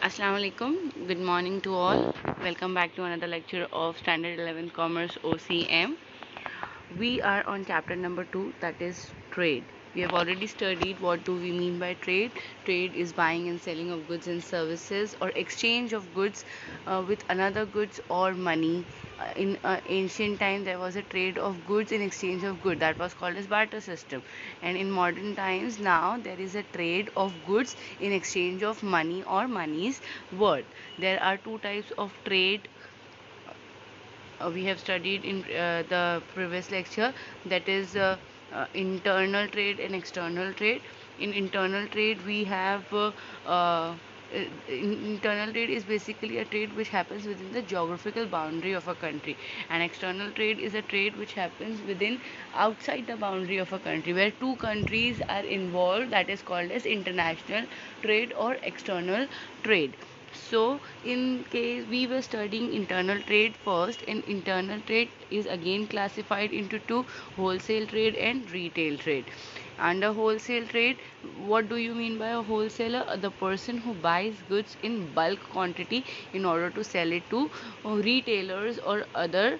Assalamu alaikum. Good morning to all. Welcome back to another lecture of Standard 11 Commerce OCM. We are on chapter number 2, that is trade. We have already studied what do we mean by trade. Trade is buying and selling of goods and services or exchange of goods with another goods or money. In ancient time, there was a trade of goods in exchange of good, that was called as barter system. And in modern times, now there is a trade of goods in exchange of money or money's worth. There are two types of trade we have studied in the previous lecture, that is internal trade and external trade. In internal trade we have internal trade is basically a trade which happens within the geographical boundary of a country, and external trade is a trade which happens within outside the boundary of a country where two countries are involved, that is called as international trade or external trade. So in case we were studying internal trade first, and internal trade is again classified into two: wholesale trade and retail trade. Under wholesale trade, what do you mean by a wholesaler? The person who buys goods in bulk quantity in order to sell it to retailers or other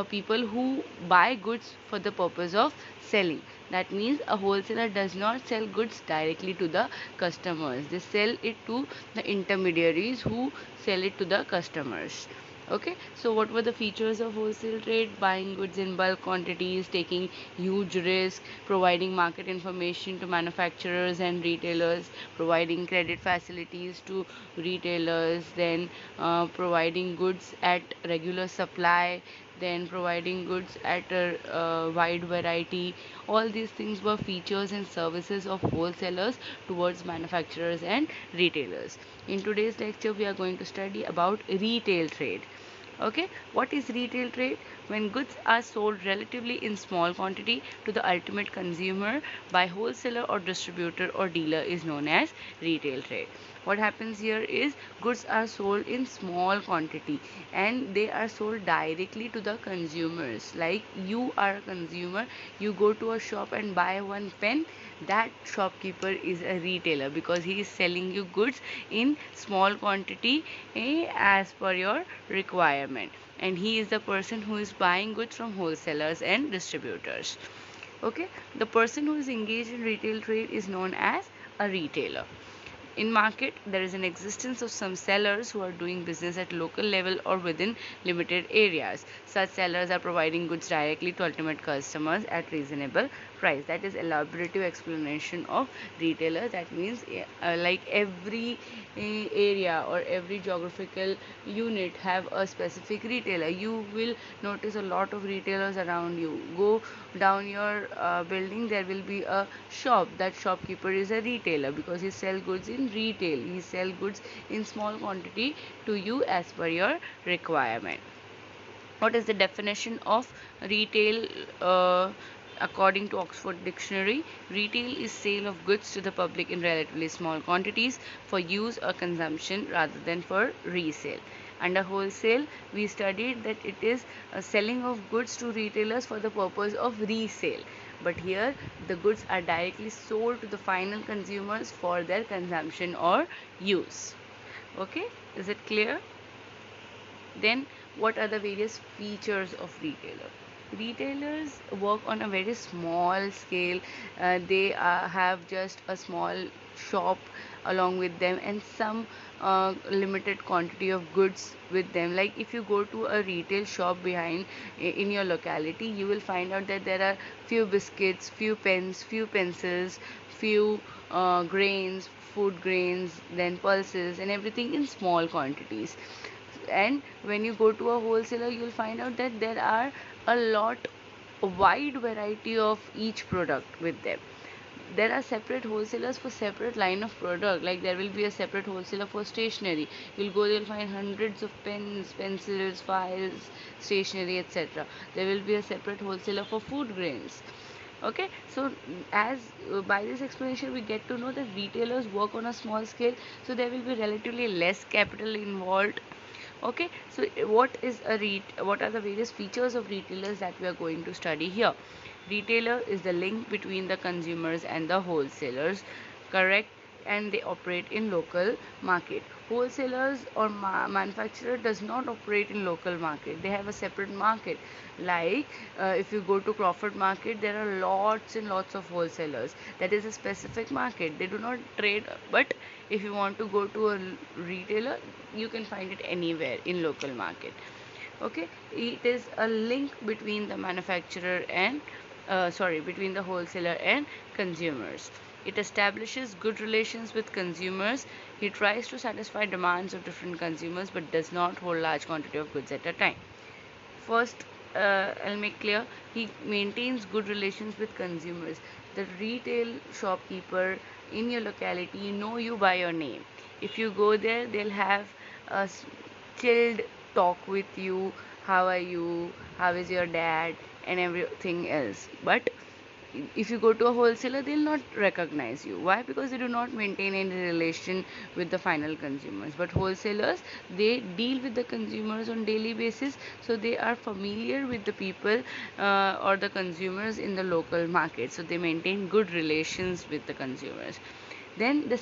people who buy goods for the purpose of selling. That means a wholesaler does not sell goods directly to the customers. They sell it to the intermediaries who sell it to the customers. Okay, so what were the features of wholesale trade? Buying goods in bulk quantities, taking huge risk, providing market information to manufacturers and retailers, providing credit facilities to retailers, then providing goods at regular supply, then providing goods at a wide variety. All these things were features and services of wholesalers towards manufacturers and retailers. In today's lecture, we are going to study about retail trade. Okay, what is retail trade? When goods are sold relatively in small quantity to the ultimate consumer by wholesaler or distributor or dealer is known as retail trade. What happens here is goods are sold in small quantity and they are sold directly to the consumers. Like you are a consumer, you go to a shop and buy one pen, that shopkeeper is a retailer because he is selling you goods in small quantity as per your requirement, and he is the person who is buying goods from wholesalers and distributors. Okay, the person who is engaged in retail trade is known as a retailer. In market, there is an existence of some sellers who are doing business at local level or within limited areas. Such sellers are providing goods directly to ultimate customers at reasonable price. That is elaborative explanation of retailer. That means like every area or every geographical unit have a specific retailer. You will notice a lot of retailers around you. Go down your building, there will be a shop. That shopkeeper is a retailer because he sell goods in retail. He sell goods in small quantity to you as per your requirement. What is the definition of retail? According to Oxford Dictionary, retail is sale of goods to the public in relatively small quantities for use or consumption rather than for resale. Under wholesale, we studied that it is a selling of goods to retailers for the purpose of resale. But here, the goods are directly sold to the final consumers for their consumption or use. Okay, is it clear? Then, what are the various features of retailer? Retailers work on a very small scale. They have just a small shop along with them and some limited quantity of goods with them. Like if you go to a retail shop behind in your locality, you will find out that there are few biscuits, few pens, few pencils, few grains, food grains, then pulses and everything in small quantities. And when you go to a wholesaler, you'll find out that there are a lot, a wide variety of each product with them. There are separate wholesalers for separate line of product. Like there will be a separate wholesaler for stationery. You'll go there, you'll find hundreds of pens, pencils, files, stationery, etc. There will be a separate wholesaler for food grains. Okay, so as by this explanation we get to know that retailers work on a small scale, so there will be relatively less capital involved. Okay, so what are the various features of retailers that we are going to study here? Retailer is the link between the consumers and the wholesalers. Correct. and they operate in local market. Wholesalers or manufacturer does not operate in local market. They have a separate market. Like if you go to Crawford Market, there are lots and lots of wholesalers. That is a specific market. They do not trade. But if you want to go to a retailer, you can find it anywhere in local market. Okay, it is a link between the manufacturer and between the wholesaler and consumers. It establishes good relations with consumers. He tries to satisfy demands of different consumers but does not hold large quantity of goods at a time. First, I'll make clear, he maintains good relations with consumers. The retail shopkeeper in your locality know you by your name. If you go there, they'll have a chilled talk with you. How are you? How is your dad? And everything else. But if you go to a wholesaler, they'll not recognize you. Why? Because they do not maintain any relation with the final consumers. But wholesalers, they deal with the consumers on daily basis, so they are familiar with the people or the consumers in the local market, so they maintain good relations with the consumers. Then they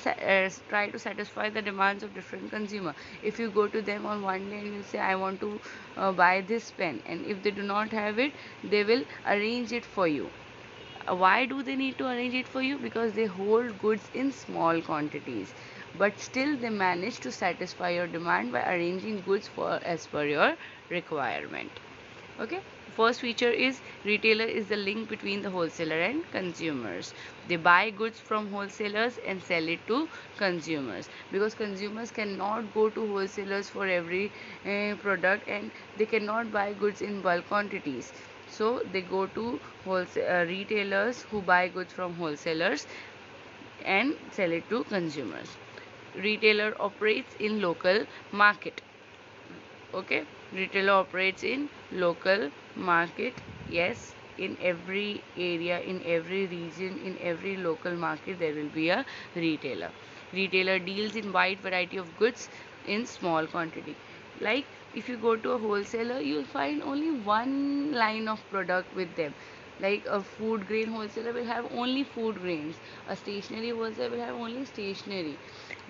try to satisfy the demands of different consumer. If you go to them on one day and you say, I want to buy this pen, and if they do not have it, they will arrange it for you. Why do they need to arrange it for you? Because they hold goods in small quantities, but still they manage to satisfy your demand by arranging goods for as per your requirement. Okay, first feature is retailer is the link between the wholesaler and consumers. They buy goods from wholesalers and sell it to consumers, because consumers cannot go to wholesalers for every product, and they cannot buy goods in bulk quantities. So they go to retailers who buy goods from wholesalers and sell it to consumers. Retailer operates in local market. Okay, retailer operates in local market. Yes, in every area, in every region, in every local market, there will be a retailer. Retailer deals in wide variety of goods in small quantity. Like if you go to a wholesaler, you'll find only one line of product with them. Like a food grain wholesaler will have only food grains, a stationery wholesaler will have only stationery.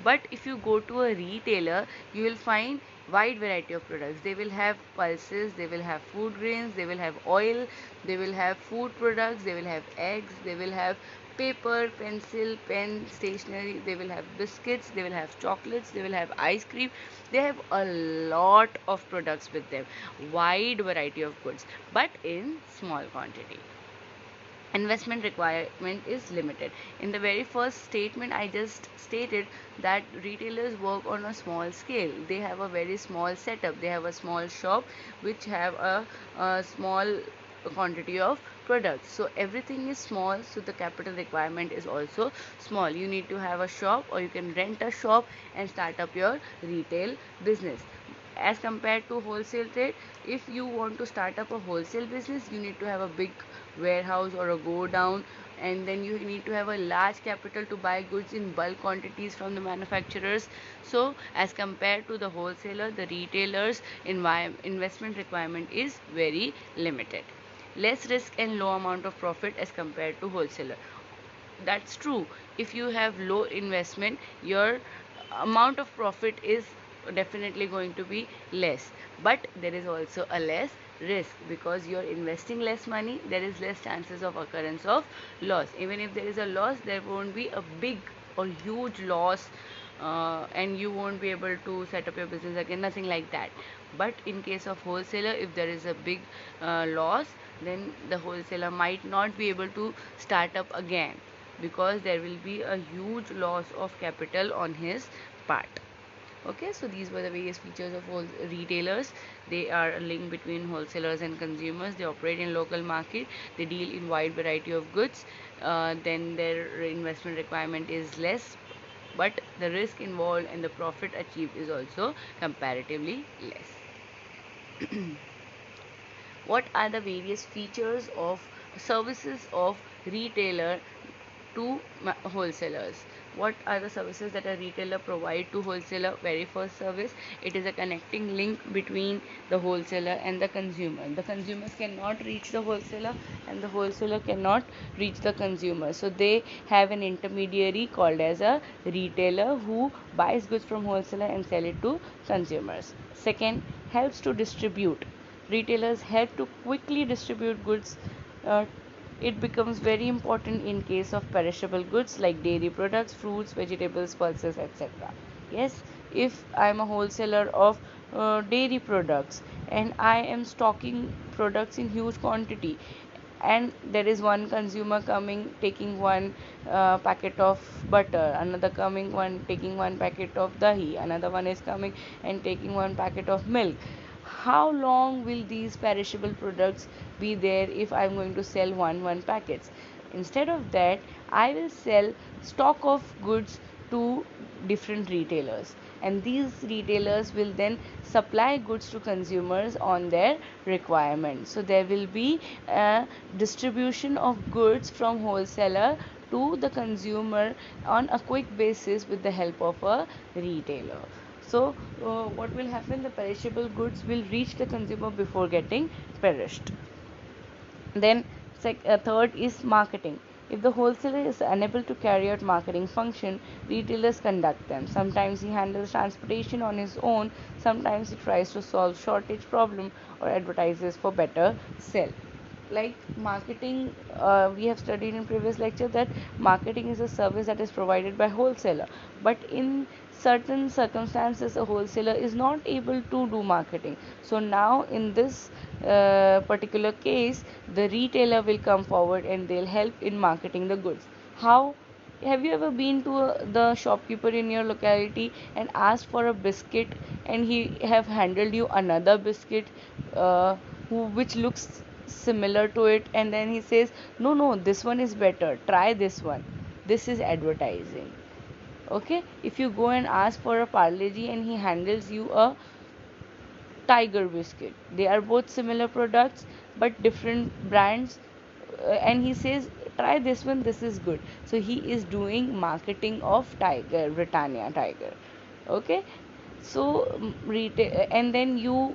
But if you go to a retailer, you will find wide variety of products. They will have pulses, they will have food grains, they will have oil, they will have food products, they will have eggs, they will have paper, pencil, pen, stationery, they will have biscuits, they will have chocolates, they will have ice cream. They have a lot of products with them, wide variety of goods, but in small quantity. Investment requirement is limited. In the very first statement, I just stated that retailers work on a small scale. They have a very small setup. They have a small shop which have a small quantity of products. So everything is small, so the capital requirement is also small. You need to have a shop, or you can rent a shop and start up your retail business. As compared to wholesale trade, if you want to start up a wholesale business, you need to have a big warehouse or a go down, and then you need to have a large capital to buy goods in bulk quantities from the manufacturers. So as compared to the wholesaler, the retailer's investment requirement is very limited. Less risk and low amount of profit as compared to wholesaler. That's true. If you have low investment, your amount of profit is definitely going to be less, but there is also a less risk, because you're investing less money. There is less chances of occurrence of loss. Even if there is a loss, there won't be a big or huge loss, and you won't be able to set up your business again, nothing like that. But in case of wholesaler, if there is a big loss, then the wholesaler might not be able to start up again, because there will be a huge loss of capital on his part. Okay, so these were the various features of all retailers. They are a link between wholesalers and consumers. They operate in local market. They deal in wide variety of goods. Then their investment requirement is less, but the risk involved and the profit achieved is also comparatively less. What are the various features of services of retailer to wholesalers? What are the services that a retailer provide to wholesaler? Very first service, it is a connecting link between the wholesaler and the consumer. The consumers cannot reach the wholesaler and the wholesaler cannot reach the consumer, so they have an intermediary called as a retailer who buys goods from wholesaler and sell it to consumers. Second, helps to distribute. Retailers help to quickly distribute goods. uh, it becomes very important in case of perishable goods like dairy products, fruits, vegetables, pulses, etc. Yes, if I am a wholesaler of dairy products and I am stocking products in huge quantity, and there is one consumer coming taking one packet of butter, another coming one taking one packet of dahi, another one is coming and taking one packet of milk. How long will these perishable products be there if I'm going to sell one packets? Instead of that, I will sell stock of goods to different retailers, and these retailers will then supply goods to consumers on their requirement. So there will be a distribution of goods from wholesaler to the consumer on a quick basis with the help of a retailer. So what will happen? The perishable goods will reach the consumer before getting perished. Then third is marketing. If the wholesaler is unable to carry out marketing function, retailers conduct them. Sometimes he handles transportation on his own, sometimes he tries to solve shortage problem or advertises for better sell. Like marketing, we have studied in previous lecture that marketing is a service that is provided by wholesaler, but in certain circumstances a wholesaler is not able to do marketing. So now in this particular case, the retailer will come forward and they'll help in marketing the goods. How? Have you ever been to the shopkeeper in your locality and asked for a biscuit, and he have handled you another biscuit which looks similar to it, and then he says, no, this one is better, try this one. This is advertising. Okay, if you go and ask for a Parle-G and he handles you a Tiger biscuit, they are both similar products but different brands, and he says try this one, this is good. So he is doing marketing of Tiger, Britannia Tiger. Okay, so retail, and then you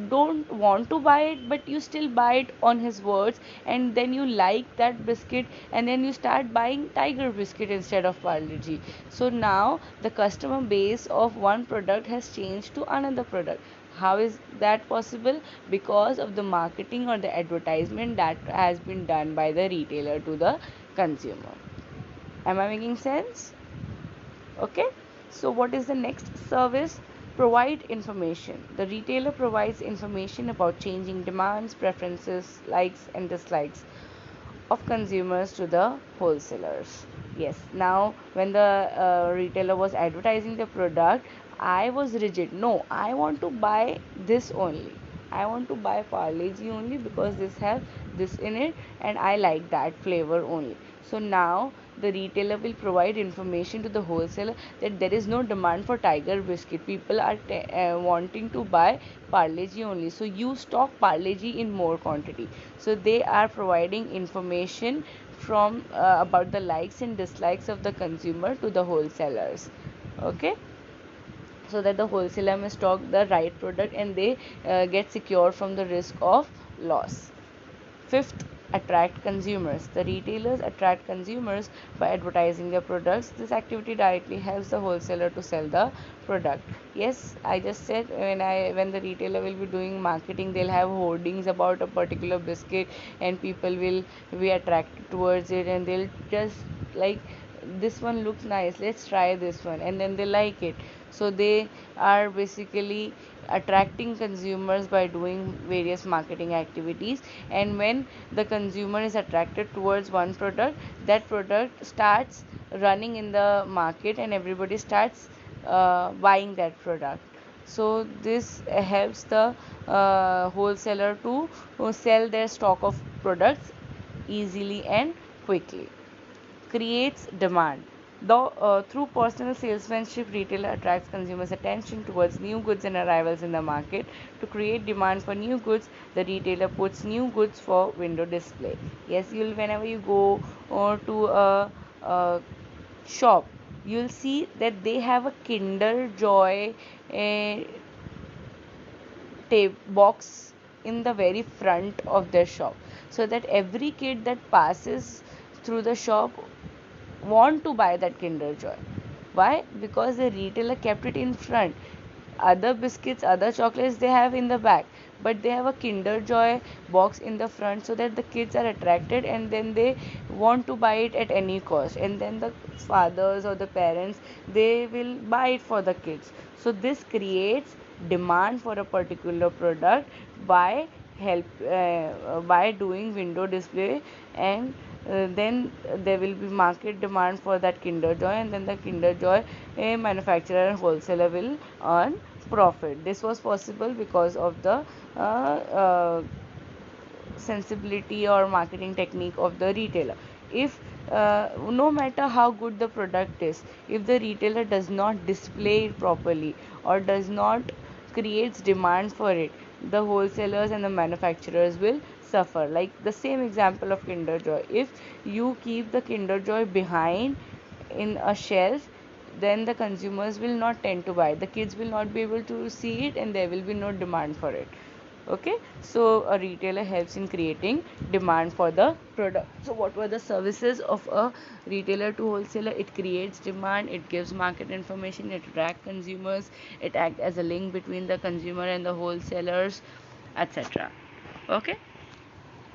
don't want to buy it but you still buy it on his words, and then you like that biscuit and then you start buying Tiger biscuit instead of Parle-G. So now the customer base of one product has changed to another product. How is that possible? Because of the marketing or the advertisement that has been done by the retailer to the consumer. Am I making sense? Okay, so what is the next service? Provide information. The retailer provides information about changing demands, preferences, likes and dislikes of consumers to the wholesalers. Yes, now when the retailer was advertising the product, I was rigid. No, I want to buy this only. I want to buy Parle-G only because this have this in it and I like that flavor only. So now the retailer will provide information to the wholesaler that there is no demand for Tiger biscuit. People are wanting to buy Parle-G only. So you stock Parle-G in more quantity. So they are providing information from about the likes and dislikes of the consumer to the wholesalers. Okay, so that the wholesaler may stock the right product and they get secure from the risk of loss. Fifth, attract consumers. The retailers attract consumers by advertising their products. This activity directly helps the wholesaler to sell the product. Yes, I just said when the retailer will be doing marketing, they'll have hoardings about a particular biscuit and people will be attracted towards it and they'll just like, this one looks nice, let's try this one, and then they like it. So they are basically attracting consumers by doing various marketing activities, and when the consumer is attracted towards one product, that product starts running in the market and everybody starts buying that product. So this helps the wholesaler to sell their stock of products easily and quickly. Creates demand. Though through personal salesmanship, retailer attracts consumers' attention towards new goods and arrivals in the market. To create demand for new goods, the retailer puts new goods for window display. Yes, you'll whenever you go to a shop, you'll see that they have a Kinder Joy box in the very front of their shop, so that every kid that passes through the shop want to buy that Kinder Joy. Why? Because the retailer kept it in front. Other biscuits, other chocolates they have in the back, but they have a Kinder Joy box in the front, so that the kids are attracted and then they want to buy it at any cost. And then the fathers or the parents, they will buy it for the kids. So this creates demand for a particular product by by doing window display, and then there will be market demand for that Kinder Joy, and then the Kinder Joy manufacturer and wholesaler will earn profit. This was possible because of the sensibility or marketing technique of the retailer. If no matter how good the product is, if the retailer does not display it properly or does not creates demand for it, the wholesalers and the manufacturers will suffer. Like the same example of Kinder Joy, if you keep the Kinder Joy behind in a shelf, then the consumers will not tend to buy, the kids will not be able to see it, and there will be no demand for it. Okay, so a retailer helps in creating demand for the product. So what were the services of a retailer to wholesaler? It creates demand, it gives market information, it attracts consumers, it acts as a link between the consumer and the wholesalers, etc. Okay,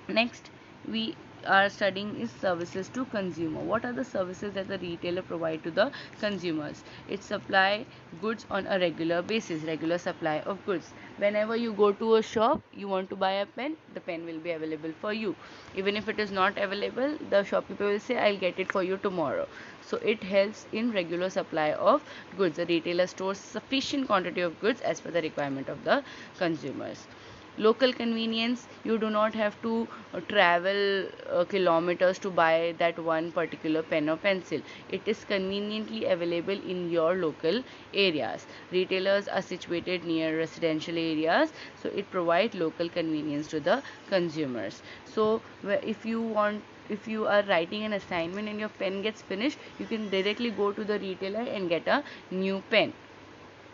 next we are studying is services to consumer. What are the services that the retailer provide to the consumers? It supply goods on a regular basis, regular supply of goods. Whenever you go to a shop, you want to buy a pen, the pen will be available for you. Even if it is not available, the shopkeeper will say, I'll get it for you tomorrow. So it helps in regular supply of goods. The retailer stores sufficient quantity of goods as per the requirement of the consumers. Local convenience, you do not have to travel kilometers to buy that one particular pen or pencil. It is conveniently available in your local areas. Retailers are situated near residential areas, so it provides local convenience to the consumers. So if you are writing an assignment and your pen gets finished, you can directly go to the retailer and get a new pen.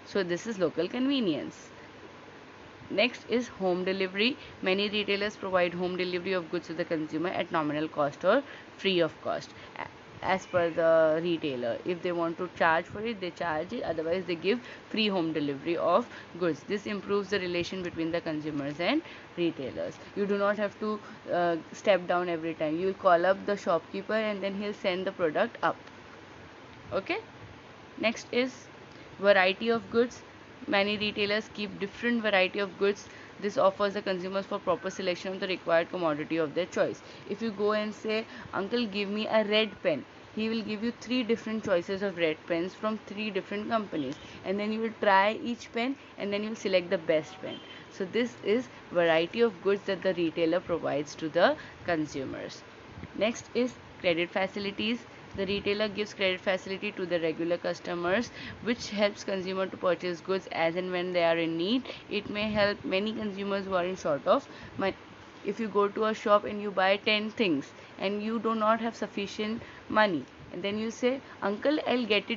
So this is local convenience. Next is home delivery. Many retailers provide home delivery of goods to the consumer at nominal cost or free of cost, as per the retailer. If they want to charge for it, they charge it, otherwise they give free home delivery of goods. This improves the relation between the consumers and retailers. You do not have to step down every time. You will call up the shopkeeper and then he'll send the product up. Okay, next is variety of goods. Many retailers keep different variety of goods. This offers the consumers for proper selection of the required commodity of their choice. If you go and say, uncle, give me a red pen, he will give you 3 different choices of red pens from 3 different companies, and then you will try each pen and then you will select the best pen. So this is variety of goods that the retailer provides to the consumers. Next is credit facilities. The retailer gives credit facility to the regular customers, which helps consumer to purchase goods as and when they are in need. It may help many consumers who are in short of money. If you go to a shop and you buy 10 things and you do not have sufficient money, and then you say, uncle, I'll get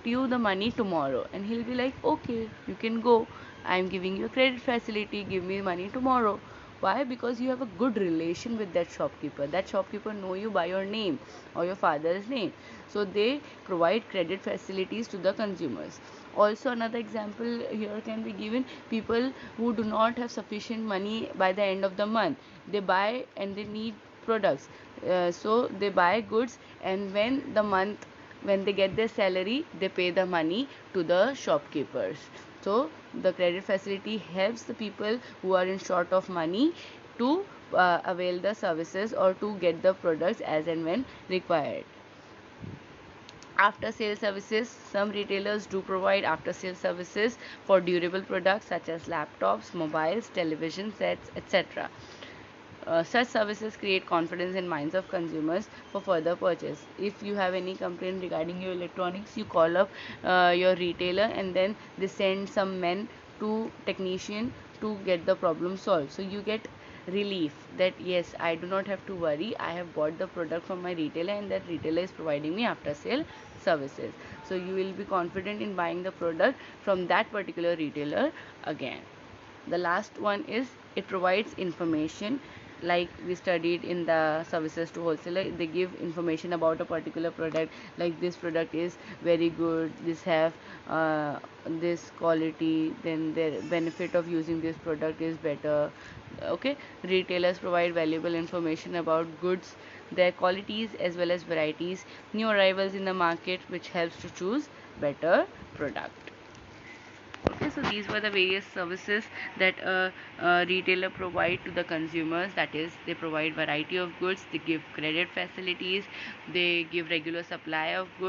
you the money tomorrow, and he'll be like, okay, you can go, I'm giving you a credit facility, give me money tomorrow. Why? Because you have a good relation with that shopkeeper. That shopkeeper know you by your name or your father's name. So they provide credit facilities to the consumers. Also another example here can be given, people who do not have sufficient money by the end of the month. They buy and they need products. So they buy goods, and when they get their salary, they pay the money to the shopkeepers. So the credit facility helps the people who are in short of money to avail the services or to get the products as and when required. After sale services, some retailers do provide after sale services for durable products such as laptops, mobiles, television sets, etc. Such services create confidence in minds of consumers for further purchase. If you have any complaint regarding your electronics, you call up your retailer, and then they send some men to technician to get the problem solved. So you get relief that yes, I do not have to worry, I have bought the product from my retailer and that retailer is providing me after sale services. So you will be confident in buying the product from that particular retailer again. The last one is it provides information. Like we studied in the services to wholesaler, they give information about a particular product, like this product is very good, this have this quality, then the benefit of using this product is better. Okay, retailers provide valuable information about goods, their qualities as well as varieties, new arrivals in the market, which helps to choose better product. Okay, so these were the various services that a retailer provide to the consumers. That is, they provide variety of goods, they give credit facilities, they give regular supply of goods.